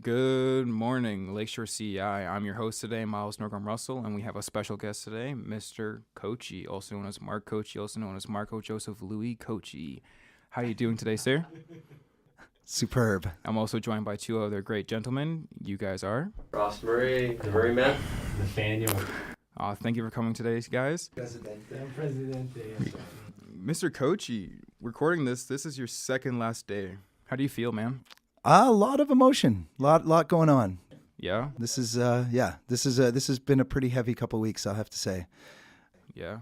Good morning, Lakeshore CEI. I'm your host today, Myles Russell, and we have a special guest today, Mr. Koczij, also known as Mark Koczij, also known as Marco Joseph Louis Koczij. How are you doing today, sir? Superb. I'm also joined by two other great gentlemen. You guys are? Ross Murray, the Murray Man. Nathaniel. Thank you for coming today, guys. Presidente. Mr. Koczij, recording this is your second last day. How do you feel, man? A lot of emotion, lot going on. Yeah? This has been a pretty heavy couple weeks, I'll have to say. Yeah?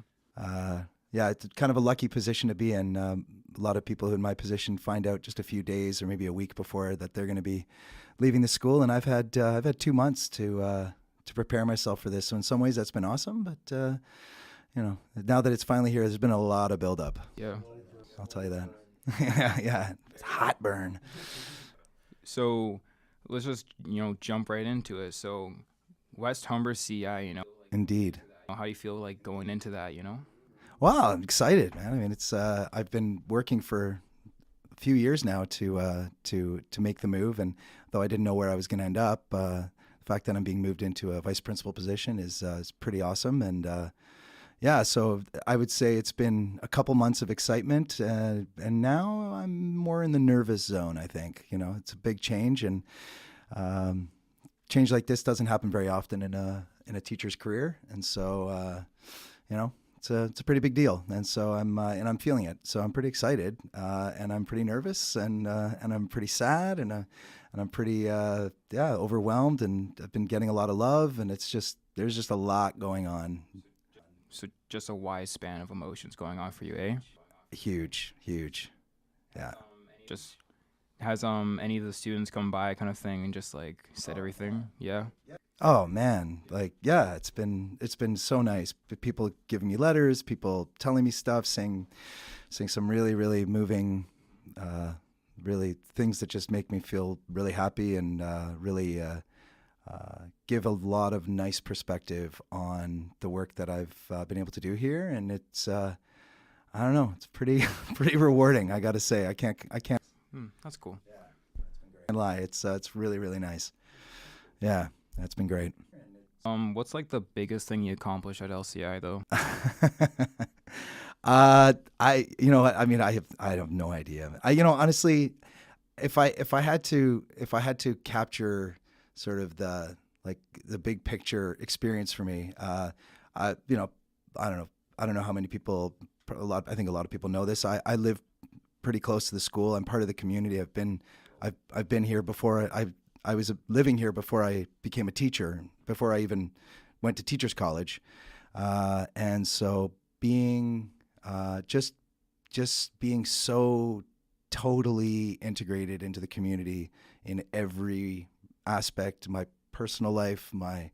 It's kind of a lucky position to be in. A lot of people in my position find out just a few days or maybe a week before that they're going to be leaving the school, and I've had 2 months to prepare myself for this. So in some ways that's been awesome, but now that it's finally here, there's been a lot of build up. Yeah. I'll tell you that. yeah, it's hot burn. So let's just, jump right into it. So West Humber CI, Indeed. how do you feel like going into that, Wow, I'm excited, man. I mean, it's I've been working for a few years now to make the move, and though I didn't know where I was going to end up, the fact that I'm being moved into a vice principal position is pretty awesome. And so I would say it's been a couple months of excitement, and now I'm more in the nervous zone. I think it's a big change, and change like this doesn't happen very often in a teacher's career, and so it's a pretty big deal, and so I'm feeling it. So I'm pretty excited, and I'm pretty nervous, and I'm pretty sad, and I'm pretty overwhelmed, and I've been getting a lot of love, and there's just a lot going on. So just a wide span of emotions going on for you, eh? Huge, yeah. Just has any of the students come by kind of thing and just like said everything? Yeah. Oh man, it's been so nice. People giving me letters, people telling me stuff, saying some really, really moving, really things that just make me feel really happy and really give a lot of nice perspective on the work that I've been able to do here. And it's I don't know, it's pretty rewarding. I got to say, I can't. That's cool. Lie, it's really, really nice. Yeah. That's been great. What's like the biggest thing you accomplished at LCI though? I have no idea. Honestly, if I had to capture sort of the big picture experience for me, I don't know how many people. I think a lot of people know this. I live pretty close to the school. I'm part of the community. I've been here before. I was living here before I became a teacher, before I even went to teachers college, and so being just being so totally integrated into the community in every aspect, my personal life, my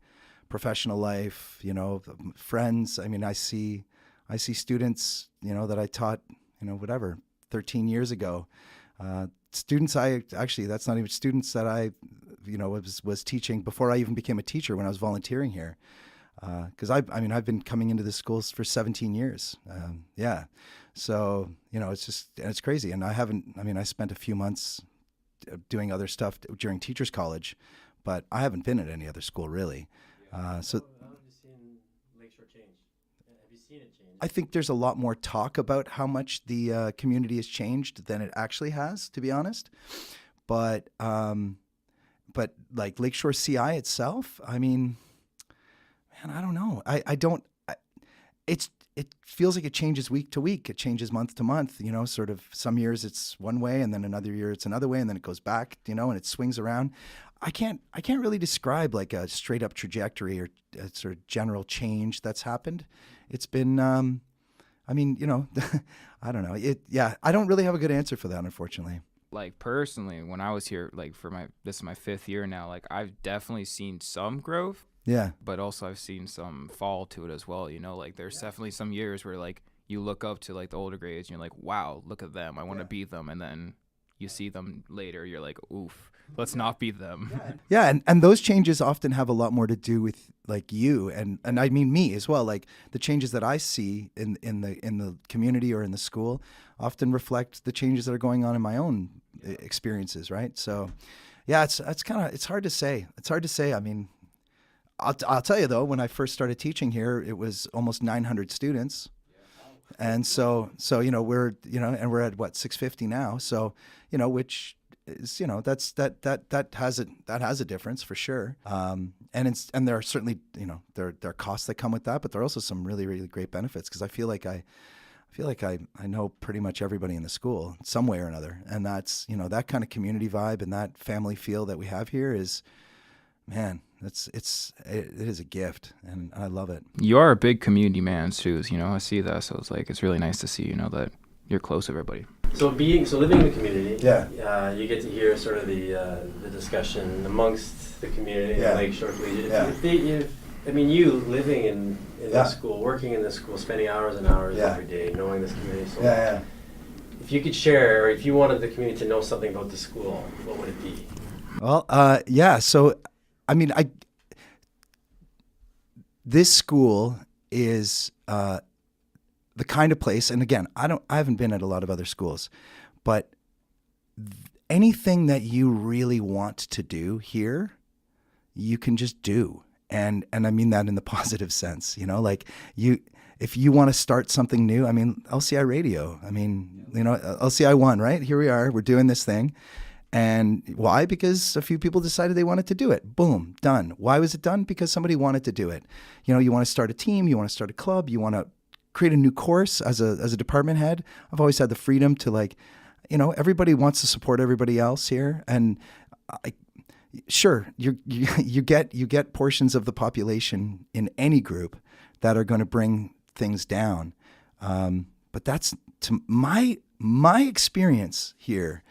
professional life, friends. I mean, I see students, that I taught, 13 years ago. Students that's not even students that I was teaching before I even became a teacher when I was volunteering here, because I've been coming into the schools for 17 years. So it's crazy, and I spent a few months doing other stuff during teachers college, but I haven't been at any other school really. So how have you seen Lakeshore change? Have you seen it change? I think there's a lot more talk about how much the community has changed than it actually has, to be honest. But like Lakeshore CI itself, I mean, man, I don't know. It feels like it changes week to week. It changes month to month, sort of some years it's one way and then another year it's another way and then it goes back, and it swings around. I can't really describe like a straight up trajectory or a sort of general change that's happened. It's been, I don't know. I don't really have a good answer for that, unfortunately. Like personally, when I was here, like this is my 5th year now, like I've definitely seen some growth. Yeah. But also I've seen some fall to it as well, like there's definitely some years where like you look up to like the older grades and you're like, wow, look at them. I want to beat them. And then you see them later, you're like, oof, let's not beat them. Yeah, and those changes often have a lot more to do with like you and I mean me as well. Like the changes that I see in the community or in the school often reflect the changes that are going on in my own experiences, right? So Yeah, it's hard to say. It's hard to say. I mean, I'll tell you though, when I first started teaching here, it was almost 900 students. And so we're at what, 650 now. So, which is, that has a difference for sure. And there are certainly, there are costs that come with that, but there are also some really, really great benefits, because I feel like I know pretty much everybody in the school some way or another. And that's, that kind of community vibe and that family feel that we have here is, man, it is a gift, and I love it. You are a big community man too, I see that. So it's really nice to see, that you're close with everybody. So living in the community, Yeah. You get to hear sort of the discussion amongst the community Yeah. in Lakeshore Collegiate. Yeah. You living in Yeah. this school, working in this school, spending hours and hours Yeah. every day, knowing this community so Yeah, much. If you could share, or if you wanted the community to know something about the school, what would it be? Well, yeah. So, I mean, this school is the kind of place, and again, I haven't been at a lot of other schools, but anything that you really want to do here, you can just do. And I mean that in the positive sense, if you want to start something new, I mean, LCI radio, LCI 1, right? Here we are, we're doing this thing. And why? Because a few people decided they wanted to do it. Boom, done. Why was it done? Because somebody wanted to do it. You want to start a team, you want to start a club, you want to create a new course as a department head. I've always had the freedom to everybody wants to support everybody else here. And sure, you get portions of the population in any group that are going to bring things down. But that's, to my experience here,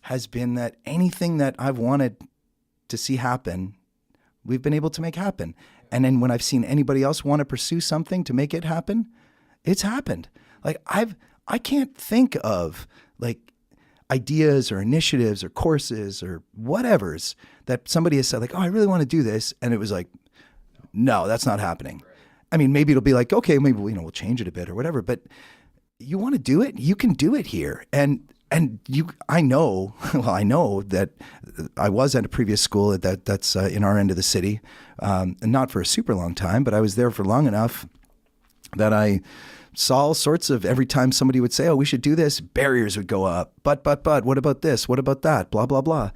has been that anything that I've wanted to see happen, we've been able to make happen. And then when I've seen anybody else want to pursue something to make it happen, it's happened. I can't think of ideas or initiatives or courses or whatevers that somebody has said I really want to do this. And it was no, that's not happening. I mean, maybe it'll be okay, maybe we'll change it a bit or whatever, but you want to do it, you can do it here. And I know that I was at a previous school that's in our end of the city, and not for a super long time, but I was there for long enough that I saw all sorts of, every time somebody would say, oh, we should do this, barriers would go up. But, what about this? What about that? Blah, blah, blah.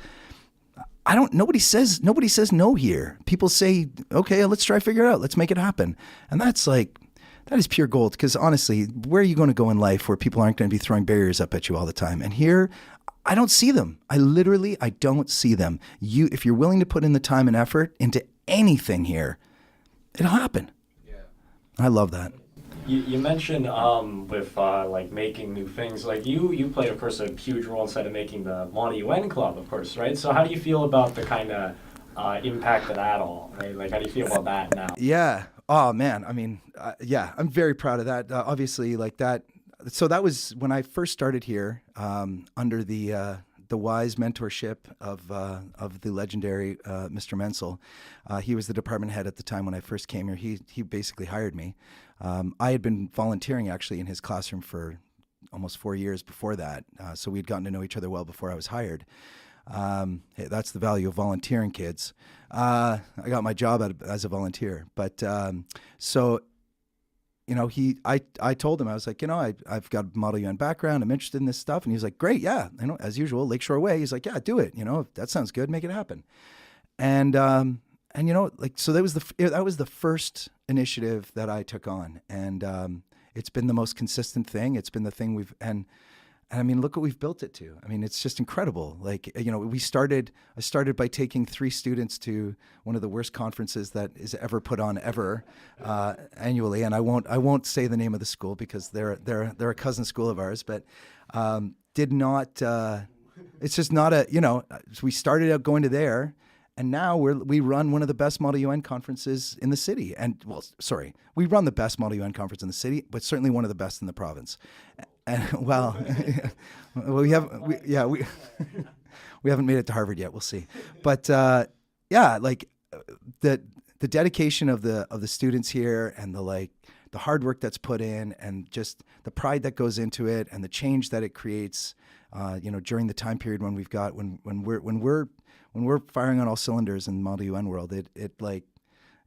Nobody says no here. People say, okay, let's try to figure it out. Let's make it happen. And that is pure gold, because honestly, where are you going to go in life where people aren't going to be throwing barriers up at you all the time? And here, I don't see them. I don't see them. If you're willing to put in the time and effort into anything here, it'll happen. Yeah. I love that. You mentioned with making new things, you played, of course, a huge role inside of making the Mono UN Club, of course, right? So how do you feel about the kind of impact of that all, right? How do you feel about that now? Yeah. Oh, man. I mean, yeah, I'm very proud of that. Obviously, that. So that was when I first started here, under the wise mentorship of the legendary Mr. Menzel. He was the department head at the time when I first came here. He basically hired me. I had been volunteering actually in his classroom for almost 4 years before that. So we'd gotten to know each other well before I was hired. Hey, that's the value of volunteering, kids. I got my job as a volunteer, but so I told him, I was like, I've got a Model UN background, I'm interested in this stuff, and he was like, great, yeah, as usual, Lakeshore Way. He's like, yeah, do it, that sounds good, make it happen, and so that was the first initiative that I took on, and it's been the most consistent thing. It's been the thing and I mean, look what we've built it to. I mean, it's just incredible. I started by taking 3 students to one of the worst conferences that is ever put on ever, annually. And I won't say the name of the school because they're a cousin school of ours, but did not. It's just not we started out going to there, and now we run one of the best Model UN conferences in the city. And we run the best Model UN conference in the city, but certainly one of the best in the province. And we haven't made it to Harvard yet. We'll see, but the dedication of the students here and the the hard work that's put in, and just the pride that goes into it, and the change that it creates. During the time period when we're firing on all cylinders in the Model UN world, it like,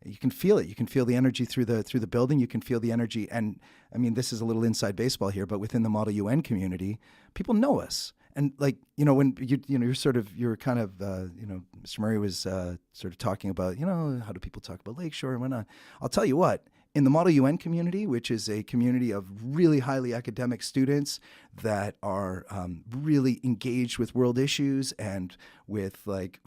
you can feel it. You can feel the energy through the building. You can feel the energy, and I mean, this is a little inside baseball here, but within the Model UN community, people know us. And like, when you're kind of, Mr. Murray was sort of talking about, how do people talk about Lakeshore and whatnot. I'll tell you what, in the Model UN community, which is a community of really highly academic students that are really engaged with world issues and with like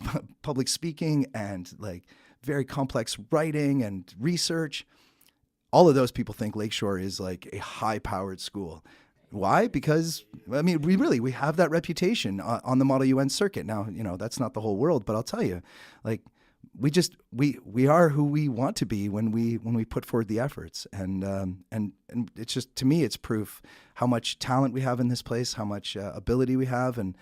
public speaking and like very complex writing and research, all of those people think Lakeshore is like a high-powered school. Why? Because, I mean, we have that reputation on the Model UN circuit. Now, that's not the whole world, but I'll tell you, like, we are who we want to be when we put forward the efforts. And it's just, to me, it's proof how much talent we have in this place, how much ability we have. And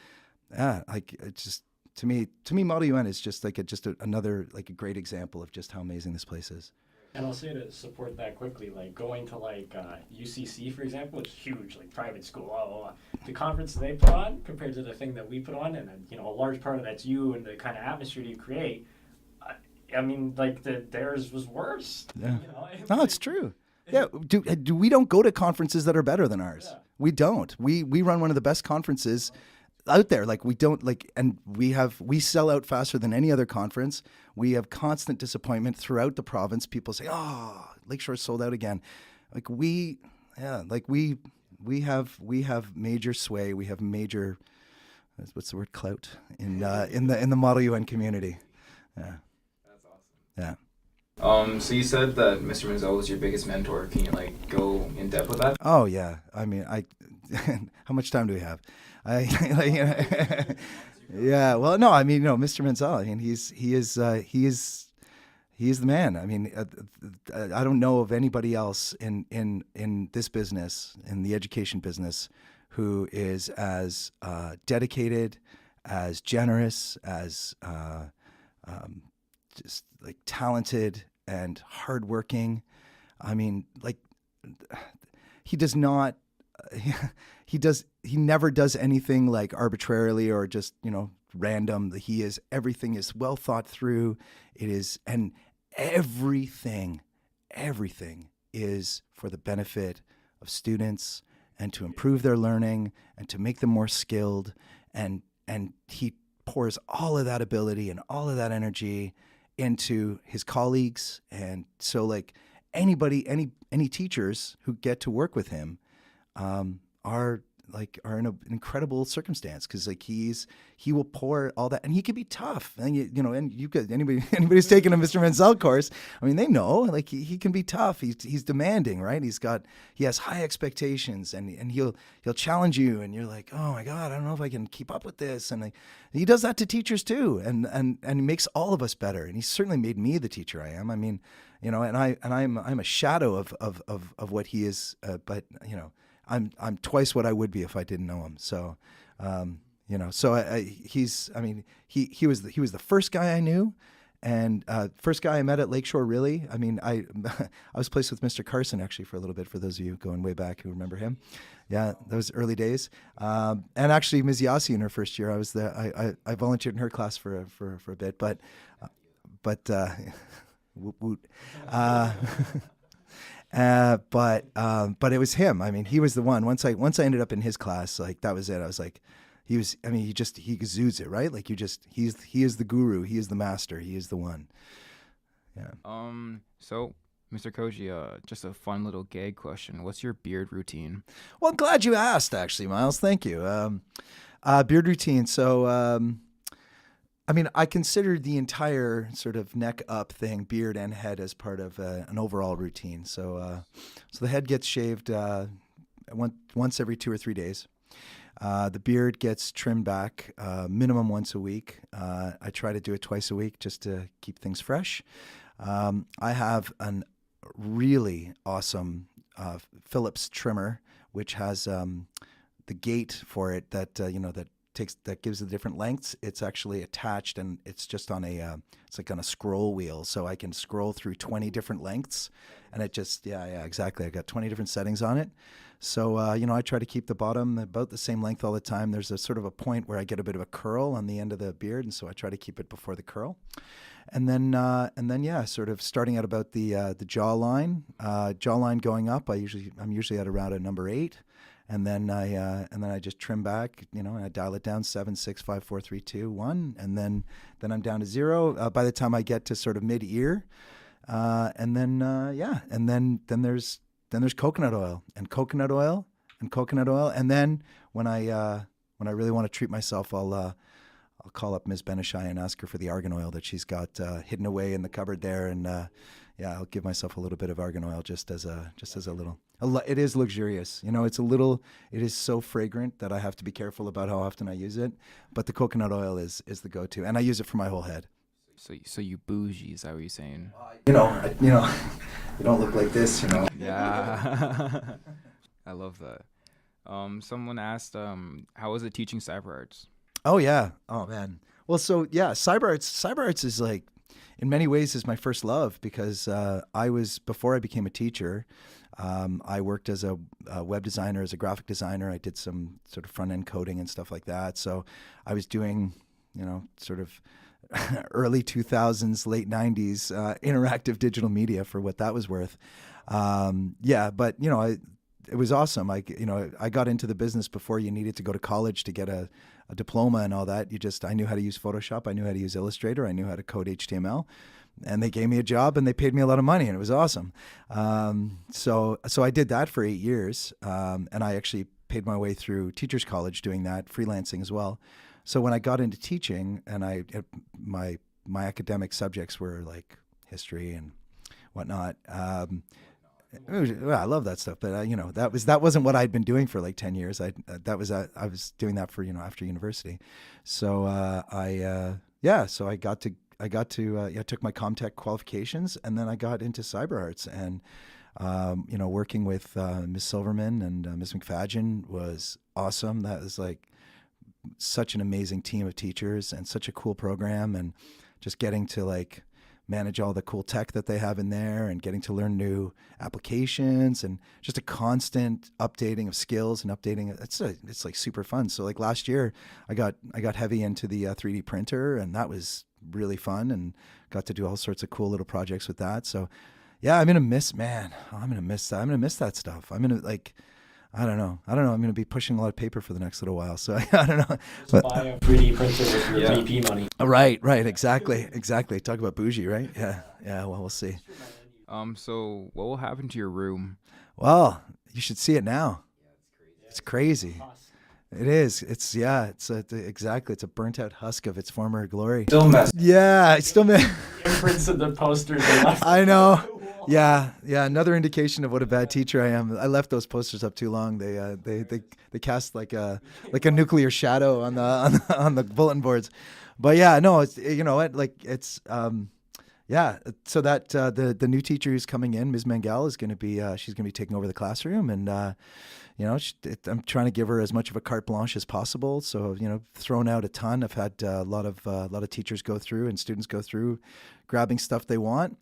like, it's just, to me, Model UN is just like another, like, a great example of just how amazing this place is. And I'll say to support that quickly, like going to like UCC, for example, it's huge, like private school. The conference they put on compared to the thing that we put on, and a large part of that's you and the kind of atmosphere you create. I mean, like theirs was worse. Yeah. No, it's true. Yeah. Do we don't go to conferences that are better than ours? Yeah. We don't. We run one of the best conferences out there. Like, we don't like, and we sell out faster than any other conference. We have constant disappointment throughout the province. People say, "Oh, Lakeshore sold out again." Like, we have major sway. We have major, what's the word, clout in the Model UN community. Yeah. That's awesome. Yeah. So you said that Mr. Menzel was your biggest mentor. Can you like go in depth with that? Oh yeah. I mean, how much time do we have? Yeah. Well, no. I mean, Mr. Menzel. I mean, he is the man. I mean, I don't know of anybody else in this business, in the education business, who is as dedicated, as generous, as just like talented and hardworking. I mean, like, he does not. He never does anything like arbitrarily or just, random. Everything is well thought through. It is, and everything is for the benefit of students and to improve their learning and to make them more skilled. And he pours all of that ability and all of that energy into his colleagues. And so, like, any teachers who get to work with him, are in an incredible circumstance, because like he will pour all that, and he can be tough. And and you could anybody's taken a Mr. Menzel course, I mean, they know, like, he can be tough. He's demanding, right? He has high expectations, and he'll challenge you, and you're like, oh my God, I don't know if I can keep up with this. And he does that to teachers too, and he makes all of us better. And he certainly made me the teacher I am. I mean, and I'm a shadow of what he is, but I'm twice what I would be if I didn't know him. So, he was the first guy I knew, and first guy I met at Lakeshore. Really, I mean, I was placed with Mr. Carson actually for a little bit. For those of you going way back who remember him, yeah, those early days. And actually, Ms. Yassi in her first year, I was there. I volunteered in her class for a bit, but woot woot. But it was him. I mean, he was the one. Once I ended up in his class, like, that was it. I was like, he exudes it, right? Like, he is the guru. He is the master. He is the one. Yeah. So, Mr. Koczij, just a fun little gag question. What's your beard routine? Well, I'm glad you asked, actually, Myles. Thank you. Beard routine. So, I mean, I consider the entire sort of neck up thing, beard and head, as part of an overall routine. So the head gets shaved once every 2 or 3 days. The beard gets trimmed back minimum once a week. I try to do it twice a week just to keep things fresh. I have an really awesome Phillips trimmer, which has the gate for it that gives the different lengths. It's actually attached, and it's just on it's like on a scroll wheel, so I can scroll through 20 different lengths, and it just exactly. I got 20 different settings on it. So I try to keep the bottom about the same length all the time. There's a sort of a point where I get a bit of a curl on the end of the beard, and so I try to keep it before the curl. And then sort of starting at about the jawline going up. I'm usually at around a number 8, and then I just trim back, and I dial it down 7, 6, 5, 4, 3, 2, 1, and then I'm down to 0 by the time I get to sort of mid ear, and then there's coconut oil, and then when I really want to treat myself, I'll call up Ms. Benishai and ask her for the argan oil that she's got hidden away in the cupboard there, and I'll give myself a little bit of argan oil just as a little. It is luxurious, it is so fragrant that I have to be careful about how often I use it. But the coconut oil is the go-to, and I use it for my whole head. So you bougie, is that what you're saying? You don't look like this, Yeah. I love that. Someone asked, how was it teaching cyber arts? Oh yeah. Oh man. Well, so yeah, cyber arts is like, in many ways, is my first love, because before I became a teacher, I worked as a web designer, as a graphic designer. I did some sort of front end coding and stuff like that. So I was doing, sort of early 2000s, late 90s interactive digital media for what that was worth. But it was awesome. I got into the business before you needed to go to college to get a diploma and all that. I knew how to use Photoshop. I knew how to use Illustrator. I knew how to code HTML, and they gave me a job and they paid me a lot of money, and it was awesome. So I did that for 8 years, and I actually paid my way through Teachers College doing that, freelancing as well. So when I got into teaching, and my academic subjects were like history and whatnot. I love that stuff, but that wasn't what I'd been doing for like 10 years. I was doing that for after university. So I took my Comtech qualifications, and then I got into cyber arts, and working with Ms. Silverman and Ms. McFadgen was awesome. That was like such an amazing team of teachers and such a cool program, and just getting to like manage all the cool tech that they have in there, and getting to learn new applications, and just a constant updating of skills and updating. It's like super fun. So like last year I got heavy into the 3D printer, and that was really fun, and got to do all sorts of cool little projects with that. So yeah, I'm going to miss that. I'm going to miss that stuff. I'm going to I don't know. I'm going to be pushing a lot of paper for the next little while. So I don't know. Just buy a 3D printer with your VP money. Right. Exactly. Talk about bougie, right? Yeah. Well, we'll see. So what will happen to your room? Well, you should see it now. It's crazy. It is. It's exactly. It's a burnt out husk of its former glory. Still mess. Yeah, it's still messy. Imprints of the posters. Left. I know. Yeah. Another indication of what a bad teacher I am. I left those posters up too long. They cast like a nuclear shadow on the bulletin boards. But yeah, no, it's So that the new teacher who's coming in, Ms. Mangel, is going to be she's going to be taking over the classroom, and I'm trying to give her as much of a carte blanche as possible. So thrown out a ton. I've had a lot of teachers go through and students go through, grabbing stuff they want.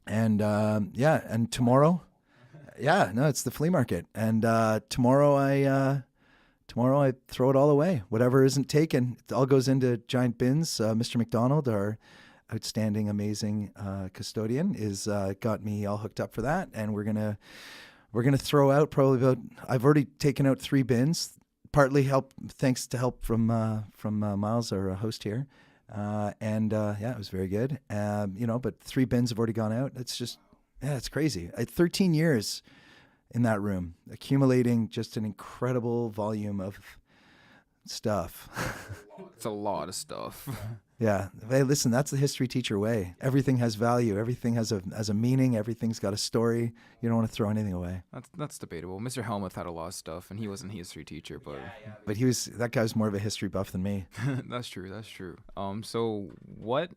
And and tomorrow, it's the flea market. And tomorrow I throw it all away. Whatever isn't taken, it all goes into giant bins. Mr. McDonald, our outstanding, amazing custodian, is got me all hooked up for that. And we're gonna throw out probably I've already taken out 3 bins, partly thanks to help from Myles, our host here. It was very good. But 3 bins have already gone out. It's just, it's crazy. 13 years in that room, accumulating just an incredible volume of stuff. It's a lot of stuff. Yeah. Hey, listen, that's the history teacher way. Everything has value. Everything has a meaning. Everything's got a story. You don't want to throw anything away. That's debatable. Mr. Helmuth had a lot of stuff, and he wasn't a history teacher, but but that guy was more of a history buff than me. That's true. So what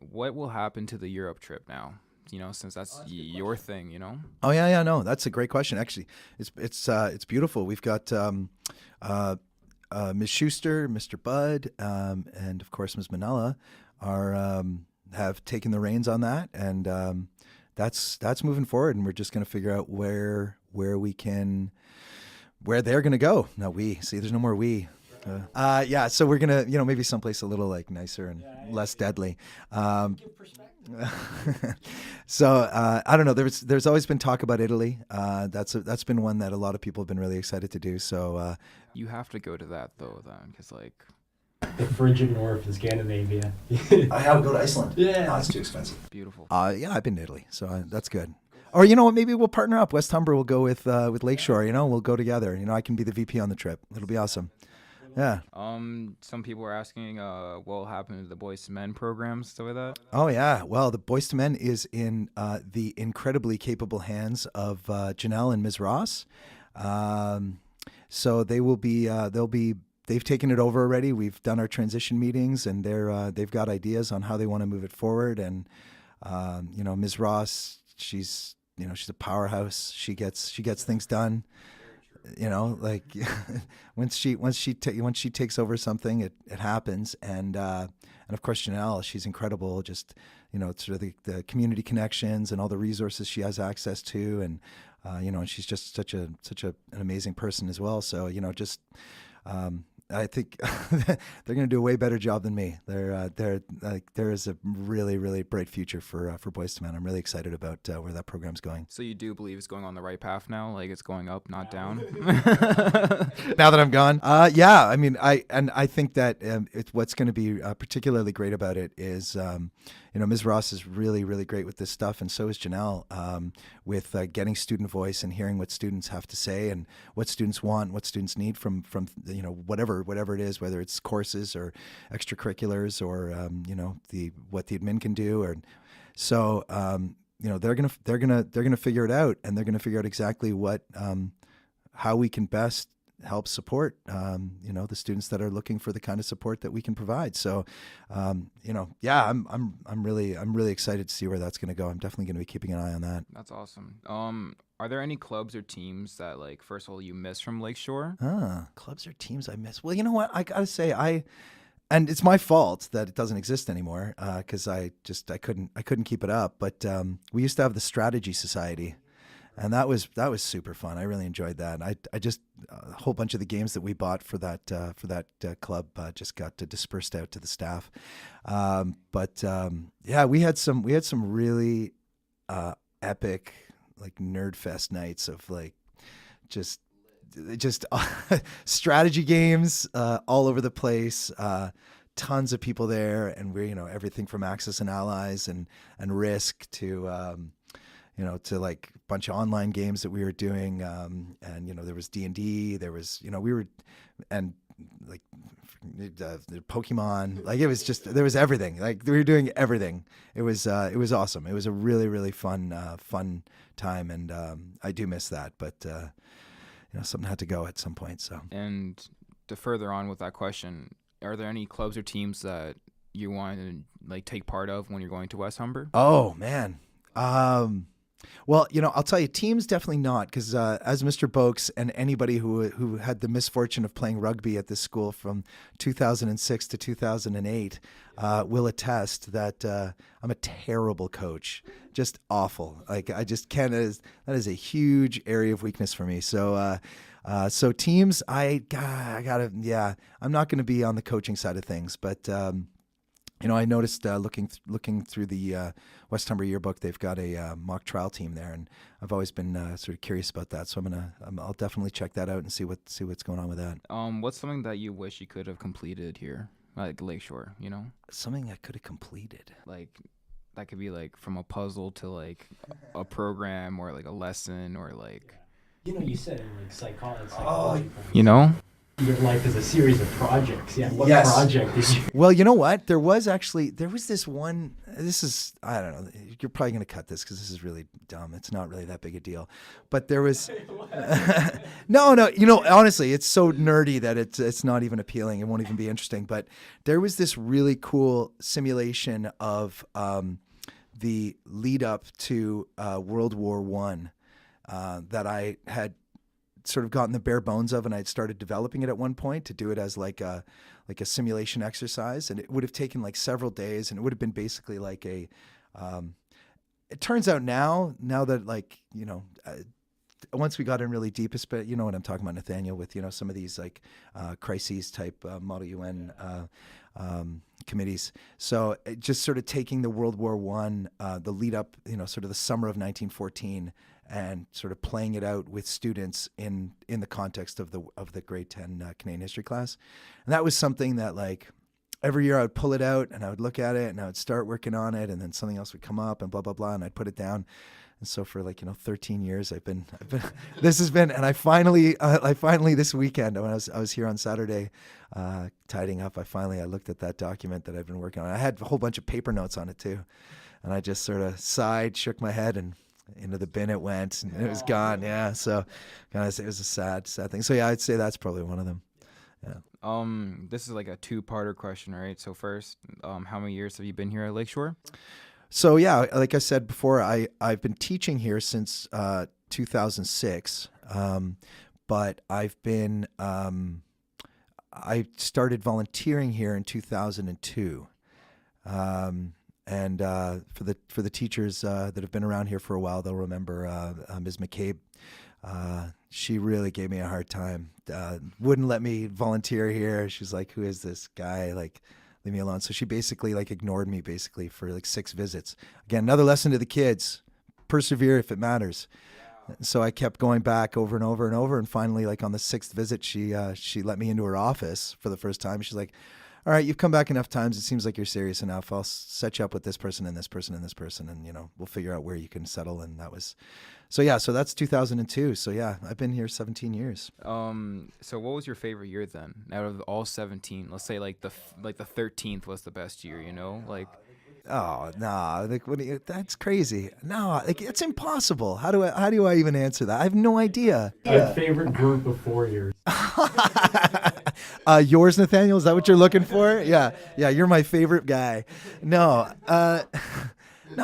will happen to the Europe trip now? Since that's your thing, Oh yeah, no, that's a great question. Actually, it's beautiful. We've got Ms. Schuster, Mr. Budd, and of course Ms. Manella are have taken the reins on that, and that's moving forward. And we're just going to figure out where they're going to go. No, there's no more we. Yeah, so we're gonna, maybe someplace a little like nicer and less deadly. So I don't know. There's always been talk about Italy. That's been one that a lot of people have been really excited to do. So You have to go to that though, then, because like The frigid north of Scandinavia. I have to go to Iceland. Yeah. No, it's too expensive. beautiful. Yeah, I've been to Italy, so that's good. Or you know what? Maybe we'll partner up. West Humber will go with Lakeshore. We'll go together. I can be the VP on the trip. It'll be awesome. Yeah. Some people are asking, what will happen to the Boys to Men programs, stuff like that. Oh yeah. Well, the Boys to Men is in the incredibly capable hands of Janelle and Ms. Ross. So they will be. They've taken it over already. We've done our transition meetings, and they've got ideas on how they want to move it forward. And Ms. Ross, she's a powerhouse. She gets things done. Like once she takes over something, it happens. And of course Janelle, she's incredible. Just sort of the community connections and all the resources she has access to, and and she's just such an amazing person as well. So I think they're going to do a way better job than me. There is a really, really bright future for Boys to Men. I'm really excited about where that program's going. So you do believe it's going on the right path now? Like it's going up, not down? Now that I'm gone, yeah. I mean, I think that what's going to be particularly great about it is, Ms. Ross is really, really great with this stuff, and so is Janelle, with getting student voice and hearing what students have to say and what students want, what students need from whatever it is, whether it's courses or extracurriculars or what the admin can do, or so they're gonna figure it out, and they're gonna figure out exactly what how we can best help support the students that are looking for the kind of support that we can provide. So yeah, I'm really excited to see where that's going to go. I'm definitely going to be keeping an eye on that. That's awesome. Are there any clubs or teams that, like, first of all, you miss from Lakeshore? Clubs or teams I miss? Well, you know what? I gotta say, and it's my fault that it doesn't exist anymore, because I couldn't keep it up. But we used to have the Strategy Society, and that was super fun. I really enjoyed that. I just a whole bunch of the games that we bought for that club just got dispersed out to the staff. Yeah, we had some really epic, like, nerd fest nights of like just strategy games all over the place. Tons of people there, and we're everything from Axis and Allies and Risk to to like a bunch of online games that we were doing, and there was D&D, there was we were, and like Pokemon, like it was just, there was everything, like we were doing everything. It was awesome. It was a really, really fun time, and I do miss that, but something had to go at some point. So, and to further on with that question, are there any clubs or teams that you want to like take part of when you're going to West Humber? Oh man. Well, I'll tell you, teams definitely not, because as Mr. Boakes and anybody who had the misfortune of playing rugby at this school from 2006 to 2008 will attest that I'm a terrible coach, just awful. Like I just can't. That is a huge area of weakness for me. So teams, I gotta, yeah, I'm not going to be on the coaching side of things, but. I noticed looking through the West Humber yearbook, they've got a mock trial team there, and I've always been sort of curious about that. So I'll definitely check that out and see what's going on with that. What's something that you wish you could have completed here, like Lakeshore? Something I could have completed. Like that could be like from a puzzle to like a program or like a lesson or like. You said in like psychology. Your life is a series of projects. Yeah. What Yes. project did you? Well, you know what? There was this one. This is, I don't know. You're probably going to cut this because this is really dumb. It's not really that big a deal. But there was. No. Honestly, it's so nerdy that it's not even appealing. It won't even be interesting. But there was this really cool simulation of the lead up to World War I that I had sort of gotten the bare bones of, and I'd started developing it at one point to do it as like a simulation exercise, and it would have taken like several days, and it would have been basically like a. It turns out now that like once we got in really deep, but you know what I'm talking about, Nathaniel, with some of these like crises type Model UN committees. So just sort of taking the World War I, the lead up, sort of the summer of 1914, and sort of playing it out with students in the context of the grade 10 Canadian history class. And that was something that like every year I would pull it out and I would look at it and I would start working on it, and then something else would come up and blah, blah, blah. And I'd put it down. And so for like, 13 years I've been, this has been, and I finally this weekend, when I was here on Saturday, tidying up, I looked at that document that I've been working on. I had a whole bunch of paper notes on it too. And I just sort of sighed, shook my head, and into the bin it went, and it was gone. Yeah. So it was a sad thing. So yeah, I'd say that's probably one of them. Yeah. This is like a two-parter question, right? So first, how many years have you been here at Lakeshore? So yeah, like I said before, I've been teaching here since 2006, but I started volunteering here in 2002, and for the teachers that have been around here for a while, they'll remember Ms. McCabe. She really gave me a hard time. Wouldn't let me volunteer here. She's like, "Who is this guy? Like, leave me alone." So she basically like ignored me basically for like 6 visits. Again, another lesson to the kids: persevere if it matters. So I kept going back over and over and over, and finally, like on the 6th visit, she let me into her office for the first time. She's like, "All right, you've come back enough times. It seems like you're serious enough. I'll set you up with this person and this person and this person, and we'll figure out where you can settle." And that was, so yeah. So that's 2002. So yeah, I've been here 17 years. So what was your favorite year then? Out of all 17, let's say like the 13th was the best year. Like. Oh no! Like, that's crazy. No, like it's impossible. How do I even answer that? I have no idea. My favorite group of 4 years. Yours, Nathaniel? Is that what you're looking for? Yeah. You're my favorite guy. No, no,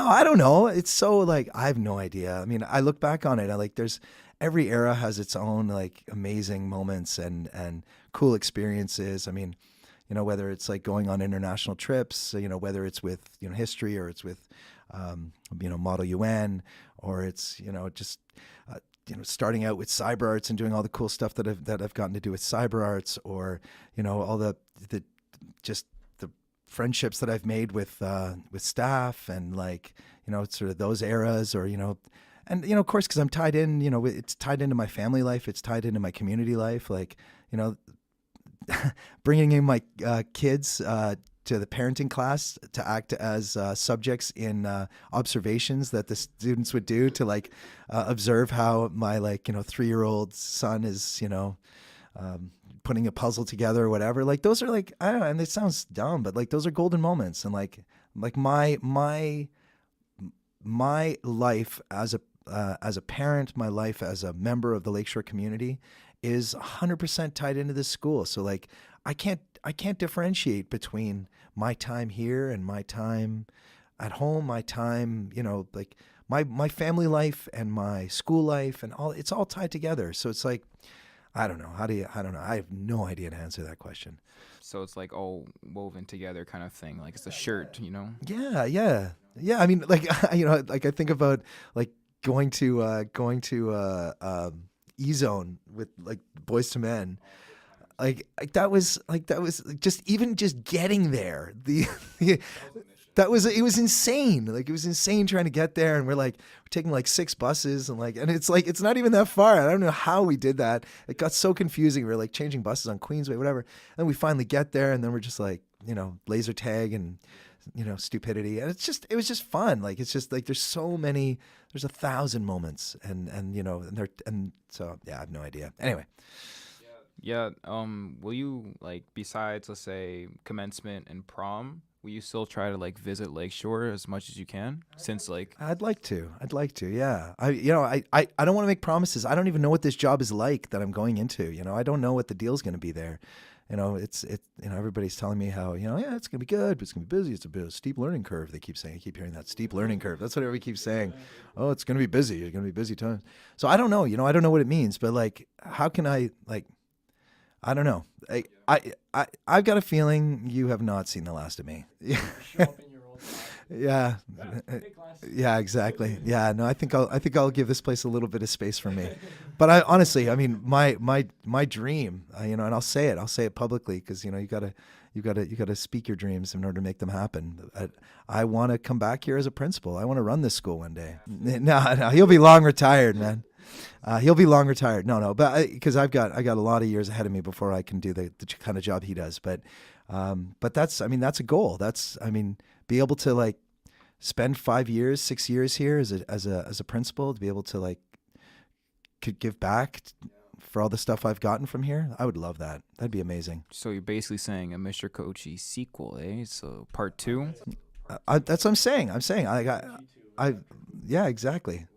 I don't know. It's so like I have no idea. I mean, I look back on it. There's every era has its own like amazing moments and cool experiences. I mean, whether it's like going on international trips, whether it's with, history, or it's with, Model UN, or it's, just, starting out with cyber arts and doing all the cool stuff that I've gotten to do with cyber arts, or, all the just the friendships that I've made with staff, and like, sort of those eras, or, and, of course, because I'm tied in, it's tied into my family life. It's tied into my community life. Like, bringing in my kids to the parenting class to act as subjects in observations that the students would do to like observe how my 3-year-old son is putting a puzzle together or whatever. Like those are like, I don't know, and it sounds dumb, but like those are golden moments. And like my life as a parent, my life as a member of the Lakeshore community is 100% tied into this school. So like I can't differentiate between my time here and my time at home, my time, like my family life and my school life, and it's all tied together. So it's like, I don't know. I don't know. I have no idea to answer that question. So it's like all woven together kind of thing. Like it's a shirt, Yeah. I mean, like, like I think about like going to E-Zone with like Boys to Men, like that was just getting there. It was insane. Like it was insane trying to get there, and we're taking like 6 buses, and it's like it's not even that far. I don't know how we did that. It got so confusing. We were like changing buses on Queensway, whatever. And then we finally get there, and then we're just like laser tag and stupidity, and it was just fun. Like it's just like there's 1,000 moments, and so yeah, I have no idea. Anyway. Yeah. Will you besides let's say commencement and prom, will you still try to visit Lakeshore as much as you can? Since I'd like to. Yeah. I don't want to make promises. I don't even know what this job is like that I'm going into. I don't know what the deal's going to be there. everybody's telling me how, yeah, it's going to be good, but it's going to be busy. It's a bit of a steep learning curve. They keep saying, I keep hearing that steep learning curve. That's what everybody keeps saying. Oh, it's going to be busy. It's going to be busy times. So I don't know, I don't know what it means, but like, how can I I don't know. I've got a feeling you have not seen the last of me. Show up in your old Yeah. Yeah, exactly. Yeah, no, I think I'll give this place a little bit of space for me. But I honestly, I mean, my dream, and I'll say it publicly, because you gotta speak your dreams in order to make them happen. I want to come back here as a principal. I want to run this school one day. No, he'll be long retired, man. He'll be long retired. No, but because I got a lot of years ahead of me before I can do the kind of job he does. But that's a goal. Be able to like spend 5 years, 6 years here as a principal, to be able to could give back for all the stuff I've gotten from here. I would love that. That'd be amazing. So you're basically saying a Mr. Koczij sequel, eh? So part 2? That's what I'm saying. Yeah, exactly.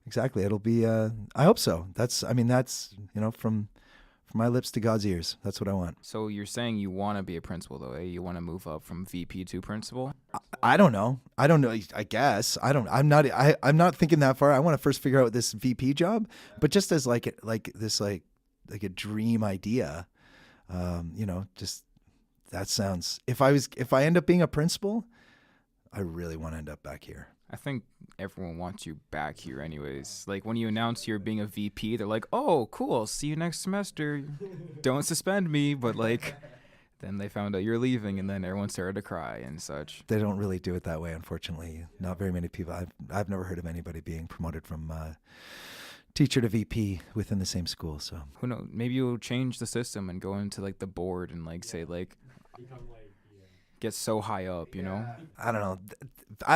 It'll be, I hope so. That's from my lips to God's ears. That's what I want. So you're saying you want to be a principal, though, eh? You want to move up from VP to principal? I don't know. I guess I'm not thinking that far. I want to first figure out this VP job, but just as like a dream idea, just that sounds, if I end up being a principal, I really want to end up back here. I think everyone wants you back here anyways. Like when you announce you're being a VP, they're like, oh, cool, see you next semester. Don't suspend me. But then they found out you're leaving, and then everyone started to cry and such. They don't really do it that way, unfortunately. Not very many people. I've never heard of anybody being promoted from teacher to VP within the same school. So who knows? Maybe you'll change the system and go into the board and say get so high up, I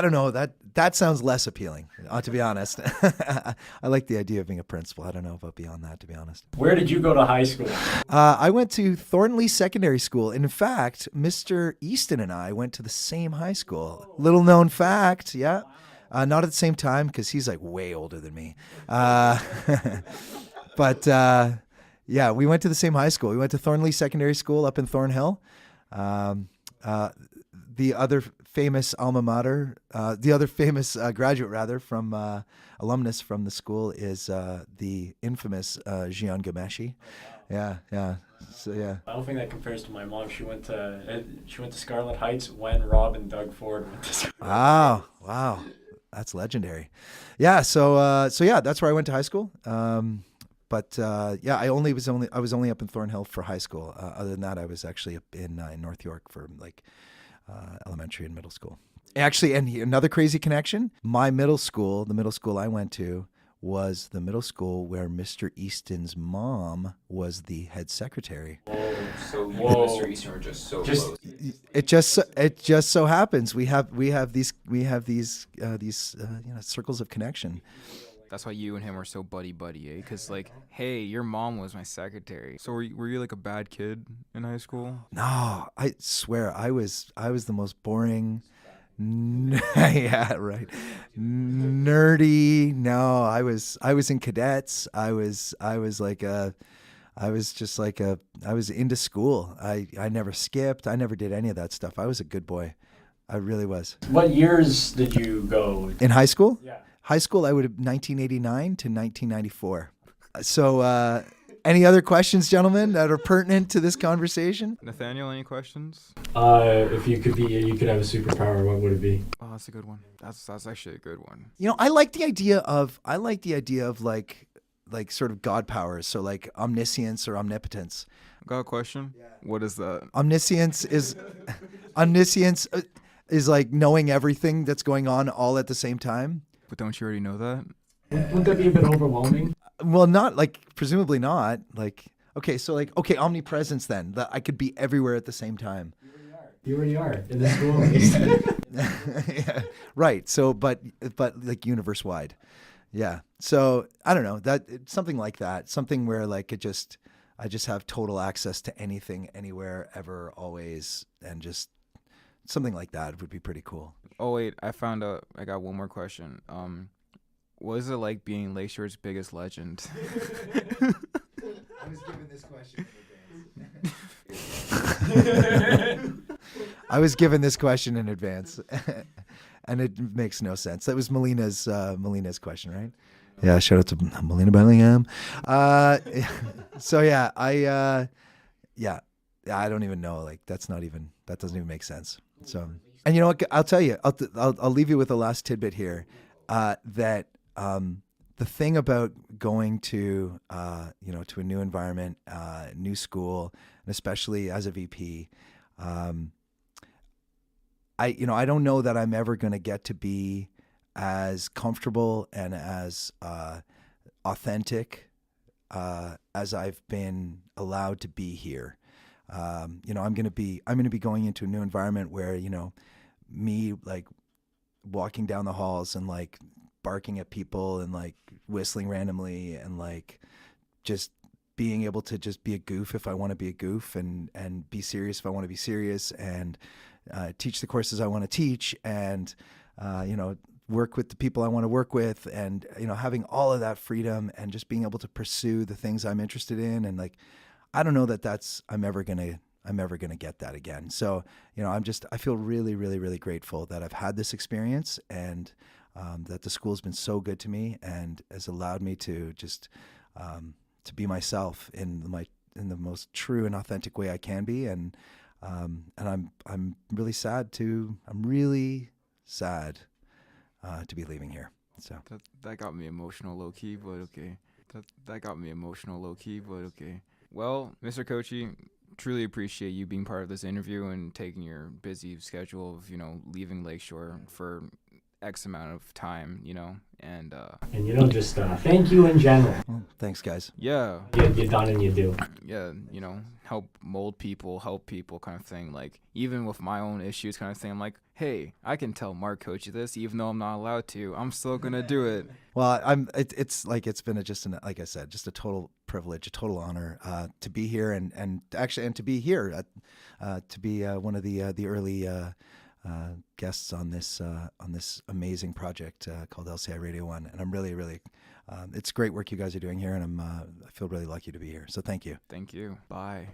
don't know. That sounds less appealing, to be honest. I like the idea of being a principal. I don't know about beyond that, to be honest. Where did you go to high school? I went to Thornley Secondary School. In fact, Mr. Easton and I went to the same high school. Little known fact, yeah. Not at the same time, because he's way older than me. But yeah, we went to the same high school. We went to Thornley Secondary School up in Thornhill. The other famous alma mater, graduate rather from alumnus from the school is the infamous Jian Ghomeshi. Yeah. So yeah. I don't think that compares to my mom. She went to Scarlet Heights when Rob and Doug Ford went to Scarlet. Wow, that's legendary. Yeah. So yeah, that's where I went to high school. But yeah, I was only up in Thornhill for high school. Other than that, I was actually up in North York for elementary and middle school. Actually, and another crazy connection. My middle school, the middle school I went to, was the middle school where Mr. Easton's mom was the head secretary. So you and Mr. Easton were just so close. It just so happens we have these circles of connection. That's why you and him are so buddy, eh? Because hey, your mom was my secretary. So were you a bad kid in high school? No, I swear I was the most boring. Yeah, right. Nerdy. No, I was in cadets. I was into school. I never skipped. I never did any of that stuff. I was a good boy. I really was. What years did you go? In high school? Yeah. High school, I would have 1989 to 1994. So, any other questions, gentlemen, that are pertinent to this conversation? Nathaniel, any questions? If you could have a superpower, what would it be? Oh, that's a good one. That's actually a good one. I like the idea of sort of God powers, so omniscience or omnipotence. I got a question. Yeah. What is that? Omniscience is knowing everything that's going on all at the same time. But don't you already know that? Wouldn't that be a bit overwhelming? Well, not presumably not. Omnipresence then. That I could be everywhere at the same time. You already are in the school. Yeah, right. So, but universe wide. Yeah. So I don't know, that something like that. Something where I just have total access to anything, anywhere, ever, always, and just something like that would be pretty cool. Oh wait, I found out. I got one more question. What is it like being Lakeshore's biggest legend? I was given this question in advance. I was given this question in advance, and it makes no sense. That was Melina's question, right? Yeah, shout out to Melina Bellingham. So yeah, I don't even know. Like that doesn't even make sense. So, and you know what? I'll tell you. I'll leave you with a last tidbit here. That the thing about going to to a new environment, new school, and especially as a VP, I don't know that I'm ever going to get to be as comfortable and as authentic as I've been allowed to be here. I'm going to be going into a new environment where me like walking down the halls and like barking at people and like whistling randomly and like just being able to just be a goof if I want to be a goof and be serious if I want to be serious and teach the courses I want to teach and work with the people I want to work with and having all of that freedom and just being able to pursue the things I'm interested in and like I don't know that I'm ever gonna get that again. So I feel really really really grateful that I've had this experience and that the school's been so good to me and has allowed me to just to be myself in the most true and authentic way I can be and I'm really sad to be leaving here. So that got me emotional low key, but okay. That got me emotional low key, but okay. Well, Mr. Koczij, truly appreciate you being part of this interview and taking your busy schedule of leaving Lakeshore for X amount of time, and just thank you in general. well, thanks guys. yeah, You're done and you do. yeah, help mold people, help people kind of thing. Like even with my own issues kind of thing, I'm like, hey, I can tell Mark Koczij this even though I'm not allowed to. I'm still gonna do it. Well, it's been like I said, just a total privilege, a total honor to be here and to be here to be one of the early guests on this amazing project called LCI Radio 1, and I'm really really it's great work you guys are doing here, and I feel really lucky to be here. So thank you. Thank you. Bye.